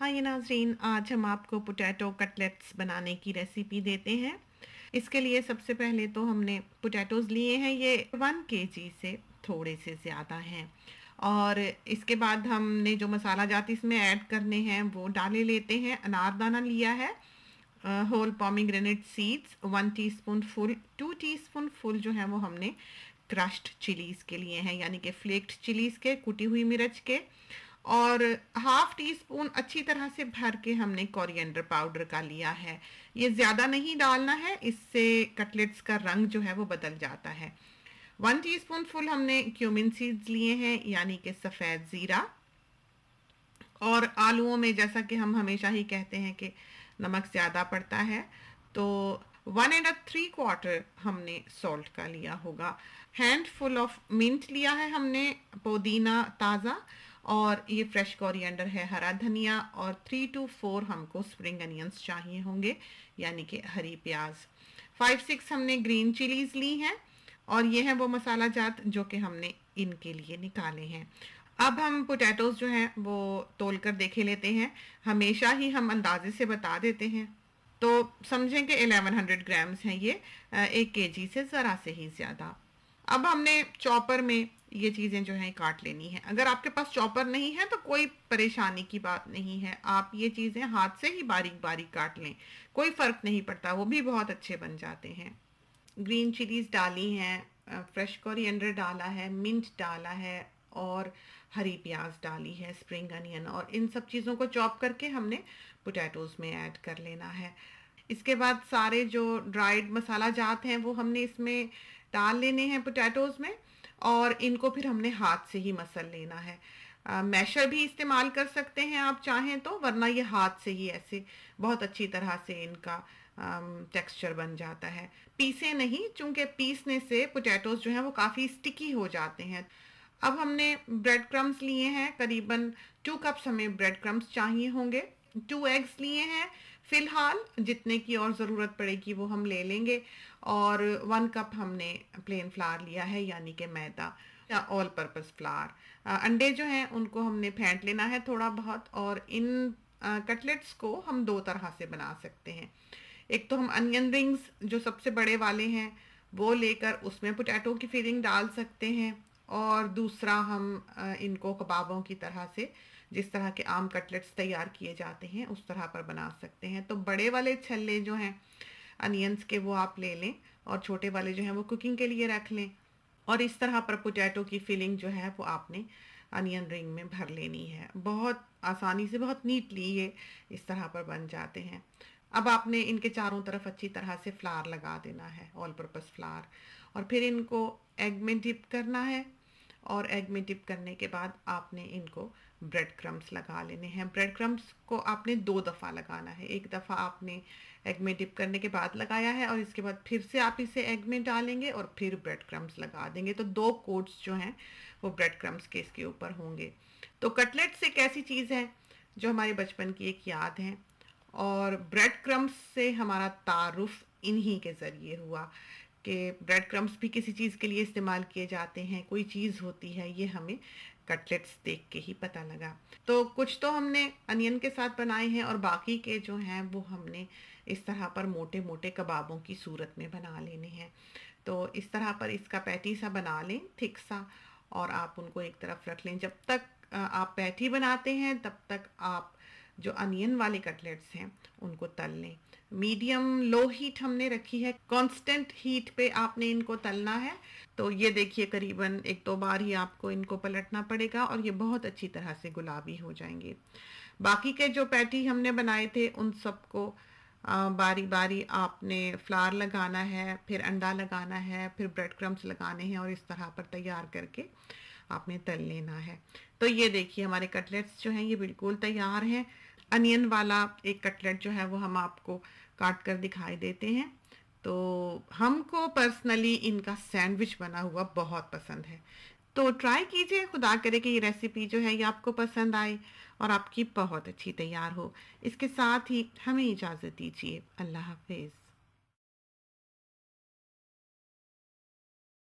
हाँ ये नाज़रीन, आज हम आपको पोटैटो कटलेट्स बनाने की रेसिपी देते हैं। इसके लिए सबसे पहले तो हमने पोटैटोज़ लिए हैं, ये 1 केजी से थोड़े से ज़्यादा हैं। और इसके बाद हमने जो मसाला जात इसमें ऐड करने हैं वो डाले लेते हैं। अनारदाना लिया है, whole pomegranate seeds 1 teaspoon full, 2 teaspoon full जो है वो हमने क्रश्ड चिलीज़ के लिए हैं, यानी कि फ्लेक्ड चिलीज़ के, कुटी हुई मिर्च के। और हाफ टी स्पून अच्छी तरह से भर के हमने कोरिएंडर पाउडर का लिया है। ये ज़्यादा नहीं डालना है, इससे कटलेट्स का रंग जो है वो बदल जाता है। 1 टीस्पून फुल हमने क्यूमिन सीड्स लिए हैं, यानी कि सफ़ेद ज़ीरा। और आलूओं में जैसा कि हम हमेशा ही कहते हैं कि नमक ज़्यादा पड़ता है, तो 1 3/4 हमने सॉल्ट का लिया होगा। हैंडफुल ऑफ मिंट लिया है हमने, पुदीना ताज़ा, और ये फ्रेश कोरिएंडर है, हरा धनिया, और 3 to 4 हमको स्प्रिंग अनियंस चाहिए होंगे, यानी कि हरी प्याज। 5-6 हमने ग्रीन चिलीज़ ली हैं, और ये हैं वो मसाला जात जो कि हमने इनके लिए निकाले हैं। अब हम पोटैटोज़ जो हैं वो तोल कर देखे लेते हैं। हमेशा ही हम अंदाजे से बता देते हैं, तो समझें कि 1100 ग्राम्स हैं ये, 1 केजी से ज़रा से ही ज़्यादा। अब हमने चॉपर में ये चीज़ें जो हैं काट लेनी है। अगर आपके पास चॉपर नहीं है तो कोई परेशानी की बात नहीं है, आप ये चीज़ें हाथ से ही बारीक बारीक काट लें, कोई फ़र्क नहीं पड़ता, वो भी बहुत अच्छे बन जाते हैं। ग्रीन चिलीज़ डाली हैं, फ्रेश कोरिएंडर डाला है, मिंट डाला है, और हरी प्याज डाली है, स्प्रिंग अनियन, और इन सब चीज़ों को चॉप करके हमने पोटैटोज़ में ऐड कर लेना है। इसके बाद सारे जो ड्राइड मसाला जात हैं वो हमने इसमें डाल लेने हैं पोटैटोज़ में, और इनको फिर हमने हाथ से ही मसल लेना है। मैशर भी इस्तेमाल कर सकते हैं आप चाहें तो, वरना ये हाथ से ही ऐसे बहुत अच्छी तरह से इनका टेक्सचर बन जाता है। पीसे नहीं, चूंकि पीसने से पोटैटोज़ जो हैं वो काफ़ी स्टिकी हो जाते हैं। अब हमने ब्रेड क्रम्स लिए हैं, करीबन 2 कप्स हमें ब्रेड क्रम्स चाहिए होंगे। 2 एग्स लिए हैं फ़िलहाल, जितने की और ज़रूरत पड़ेगी वो हम ले लेंगे। और 1 कप हमने प्लेन फ्लावर लिया है, यानी कि मैदा या ऑल पर्पस फ्लावर। अंडे जो हैं उनको हमने फेंट लेना है थोड़ा बहुत। और इन कटलेट्स को हम 2 तरह से बना सकते हैं। एक तो हम अनियन रिंग्स जो सबसे बड़े वाले हैं वो लेकर उसमें पोटैटो की फिलिंग डाल सकते हैं, और दूसरा हम इनको कबाबों की तरह से, जिस तरह के आम कटलेट्स तैयार किए जाते हैं उस तरह पर बना सकते हैं। तो बड़े वाले छल्ले जो हैं अनियंस के वो आप ले लें, और छोटे वाले जो हैं वो कुकिंग के लिए रख लें। और इस तरह पर पोटैटो की फिलिंग जो है वो आपने अनियन रिंग में भर लेनी है। बहुत आसानी से, बहुत नीटली ये इस तरह पर बन जाते हैं। अब आपने इनके चारों तरफ अच्छी तरह से फ्लावर लगा देना है, ऑल पर्पस फ्लावर, और फिर इनको एग में डिप करना है। और एग में डिप करने के बाद आपने इनको ब्रेड क्रम्स लगा लेने हैं। ब्रेड क्रम्स को आपने 2 दफ़ा लगाना है, एक दफ़ा आपने एग में डिप करने के बाद लगाया है, और इसके बाद फिर से आप इसे एग में डालेंगे और फिर ब्रेड क्रम्स लगा देंगे, तो 2 कोट्स जो हैं वो ब्रेड क्रम्स के इसके ऊपर होंगे। तो कटलेट्स एक ऐसी चीज़ है जो हमारे बचपन की एक याद है, और ब्रेड क्रम्स से हमारा तारुफ इन्हीं के ज़रिए हुआ कि ब्रेड क्रम्स भी किसी चीज़ के लिए इस्तेमाल किए जाते हैं, कोई चीज़ होती है, ये हमें कटलेट्स देख के ही पता लगा। तो कुछ तो हमने अनियन के साथ बनाए हैं, और बाकी के जो हैं वो हमने इस तरह पर मोटे मोटे कबाबों की सूरत में बना लेने हैं। तो इस तरह पर इसका पैटी सा बना लें, थिक सा, और आप उनको एक तरफ रख लें। जब तक आप पैटी बनाते हैं तब तक आप जो अनियन वाले कटलेट्स हैं उनको तल लें। मीडियम लो हीट हमने रखी है, कांस्टेंट हीट पे आपने इनको तलना है। तो ये देखिए, करीबन 1-2 बार ही आपको इनको पलटना पड़ेगा, और ये बहुत अच्छी तरह से गुलाबी हो जाएंगे। बाकी के जो पैटी हमने बनाए थे उन सबको बारी बारी आपने फ्लावर लगाना है, फिर अंडा लगाना है, फिर ब्रेड क्रम्स लगाने हैं, और इस तरह पर तैयार करके आपने तल लेना है। तो ये देखिए, हमारे कटलेट्स जो हैं ये बिल्कुल तैयार हैं। अनियन वाला एक कटलेट जो है वो हम आपको काट कर दिखाई देते हैं। तो हमको पर्सनली इनका सैंडविच बना हुआ बहुत पसंद है। तो ट्राई कीजिए, खुदा करे कि ये रेसिपी जो है ये आपको पसंद आए और आपकी बहुत अच्छी तैयार हो। इसके साथ ही हमें इजाज़त दीजिए। अल्लाह हाफिज़।